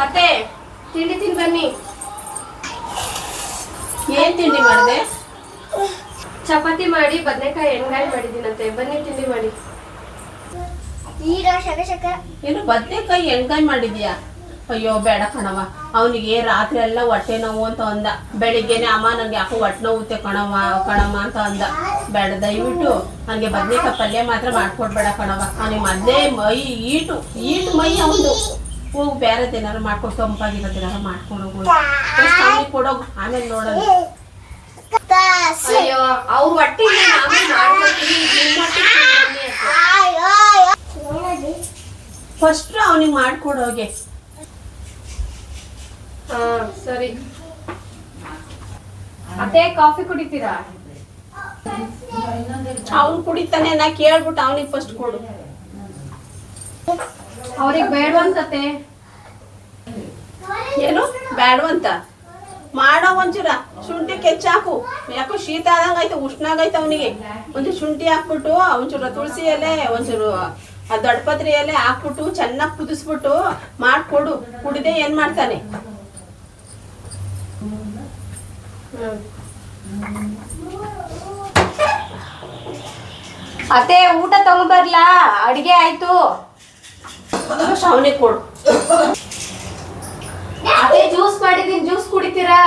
ಅತ್ತೆ ತಿಂಡಿ ತಿನ್ ಬನ್ನಿ. ಏನ್ ತಿಂಡಿ ಮಾಡಿದೆ? ಚಪಾತಿ ಮಾಡಿ ಬದನೆಕಾಯಿ ಎಣ್ಗಾಯಿ ಮಾಡಿದ್ದೀನಂತೆ, ಬನ್ನಿ ತಿಂಡಿ ಮಾಡಿ. ಏನು ಬದನೆಕಾಯಿ ಎಣ್ಗಾಯಿ ಮಾಡಿದ್ಯಾ? ಅಯ್ಯೋ ಬೇಡ ಕಣವ, ಅವನಿಗೆ ರಾತ್ರಿ ಎಲ್ಲ ಹೊಟ್ಟೆ ನೋವು ಅಂತ ಅಂದ. ಬೆಳಿಗ್ಗೆನೆ ಅಮ್ಮ ನಂಗೆ ಯಾಕೋ ಹೊಟ್ಟೆ ನೋವುತ್ತೆ ಕಣಮ್ಮ ಅಂತ ಅಂದ. ಬೇಡ ದಯವಿಟ್ಟು ನನಗೆ ಬದನೆಕಾಯಿ ಪಲ್ಯ ಮಾತ್ರ ಮಾಡ್ಕೊಡ್ಬೇಡ ಕಣವ. ಅವನಿಗೆ ಮೊದಲೇ ಮೈ ಈಟು ಮೈ ಅವನು. ಹೋಗಿ ಬೇರೆದು ಏನಾರು ಮಾಡ್ಕೊಂಡು ತಂಪಾಗಿರೋದೇನಾರು ಮಾಡ್ಕೊಂಡು ಹೋಗು, ಅವನಿಗೆ ಕೊಡೋಗು, ಆಮೇಲೆ ನೋಡೋಣ. ಅಯ್ಯೋ ಅವ್ರ ಹೊಟ್ಟೆಗೆ ಫಸ್ಟ್ ಅವನಿಗೆ ಮಾಡ್ಕೊಡೋಗೆ. ಹಾ ಸರಿ. ಅತ್ತೆ ಕಾಫಿ ಕುಡಿತೀರಾ? ಅವ್ನು ಕುಡಿತಾನೆ, ನಾ ಕೇಳ್ಬಿಟ್ಟು ಅವನಿಗೆ ಫಸ್ಟ್ ಕೊಡು. ಅವ್ರಿಗೆ ಬೇಡವಂತತೆ. ಏನು ಬೇಡವಂತ? ಮಾಡೋ ಒಂಚೂರ ಶುಂಠಿ ಕೆಚ್ಚಾಕು. ಯಾಕೋ ಶೀತ ಆದಂಗೈತೆ, ಉಷ್ಣ ಆಗೈತೆ ಅವನಿಗೆ. ಒಂಚೂರು ಶುಂಠಿ ಹಾಕ್ಬಿಟ್ಟು ಒಂಚೂರು ತುಳಸಿ ಎಲೆ, ಒಂಚೂರು ದೊಡ್ಡಪತ್ರಿ ಎಲೆ ಹಾಕ್ಬಿಟ್ಟು ಚೆನ್ನಾಗಿ ಕುದಿಸ್ಬಿಟ್ಟು ಮಾಡ್ಕೊಡು. ಕುಡಿದೆ ಏನ್ ಮಾಡ್ತಾನೆ? ಅತ್ತೆ ಊಟ ತಗೊಂಡ್ಬರ್ಲಾ? ಅಡಿಗೆ ಆಯ್ತು. ಅವನಿಗೆ ಕೊಡು. ಅದೇ ಜ್ಯೂಸ್ ಮಾಡಿದೀನಿ, ಜ್ಯೂಸ್ ಕುಡಿತೀರಾ?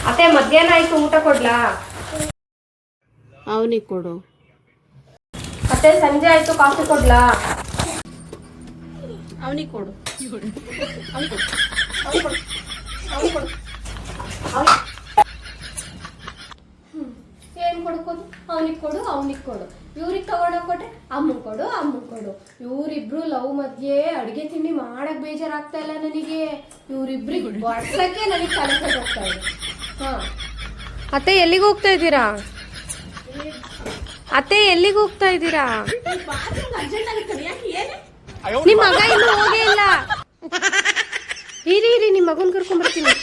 ಅತ್ತೆ ಮಧ್ಯಾಹ್ನ ಆಯ್ತು, ಊಟ ಕೊಡ್ಲಾ? ಅವನಿಗೆ ಕೊಡು. ಅತ್ತೆ ಸಂಜೆ ಆಯ್ತು, ಕಾಫಿ ಕೊಡ್ಲಾ? ಅವನಿಗೆ ಕೊಡು. ಏನ್ ಕೊಡ್ಕೋದು? ಅವನಿಗೆ ಕೊಡು, ಅವನಿಗೆ ಕೊಡು. ಇವ್ರಿಗೆ ತಗೊಂಡೋಗ್ ಕೊಟ್ರೆ ಅಮ್ಮಂಗ್ ಕೊಡು, ಅಮ್ಮಂಗ್ ಕೊಡು. ಇವರಿಬ್ರು ಲವ್ ಮಧ್ಯೆ ಅಡಿಗೆ ತಿಂಡಿ ಮಾಡಕ್ ಬೇಜಾರಾಗ್ತಾ ಇಲ್ಲ ನನಗೆ. ಇವರಿಬ್ರಿಗೆ ಬಡ್ಸಕ್ಕೆ ನನಗೆ ತಲೆ ಹೋಗ್ತಾ ಇದೆ. ಹಾ ಅತ್ತೆ ಎಲ್ಲಿಗೆ ಹೋಗ್ತಾ ಇದ್ದೀರಾ? ಅತ್ತೆ ಎಲ್ಲಿಗೆ ಹೋಗ್ತಾ ಇದ್ದೀರಾ? ನಿಮ್ ಮಗ ಇನ್ನೂ ಹೋಗೇ ಇಲ್ಲ. ಇರಿ ನಿಮ್ ಮಗನ್ ಕರ್ಕೊಂಡ್ ಬರ್ತೀನಿ.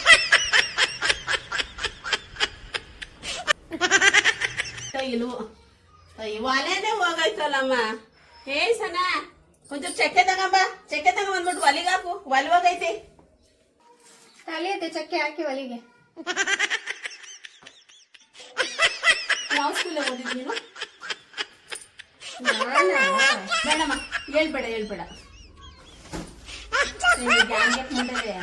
ಒಲೆನೇ ಹೋಗೈತಲ್ಲಮ್ಮ. ಹೇ ಸನ, ಒಂಚೂರು ಚಕ್ಕೆ ತಗೊಂಬಂದ್ಬಿಟ್ಟು ಒಲಿಗೆ ಹಾಕು. ಒಲೆ ಹೋಗೈತಿ. ತಲೆಯತ್ತೆ ಚಕ್ಕೆ ಹಾಕಿ ಒಲಿಗೆ. ಯಾವ ಸ್ಕೂಲಲ್ಲಿ ಓದಿದ್ ನೀನು? ಬೇಡಮ್ಮ, ಹೇಳ್ಬೇಡ. ಮುಂದೆ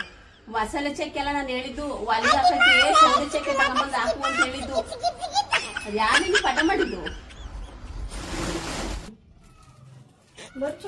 ಮಸಾಲೆ ಚಕ್ಕೆ ಎಲ್ಲ ನಾನು ಹೇಳಿದ್ದು ಒಲಿಗೆ ಹಾಕಕ್ಕೆ ಸೌದೆ ಚಕ್ಕೆ ತಗೊಂಬಂದು ಹಾಕು ಅಂತ ಹೇಳಿದ್ದು. ಅದು ಯಾರು ಪಟ ಮಾಡಿದ್ದು? ಬರ್ಚು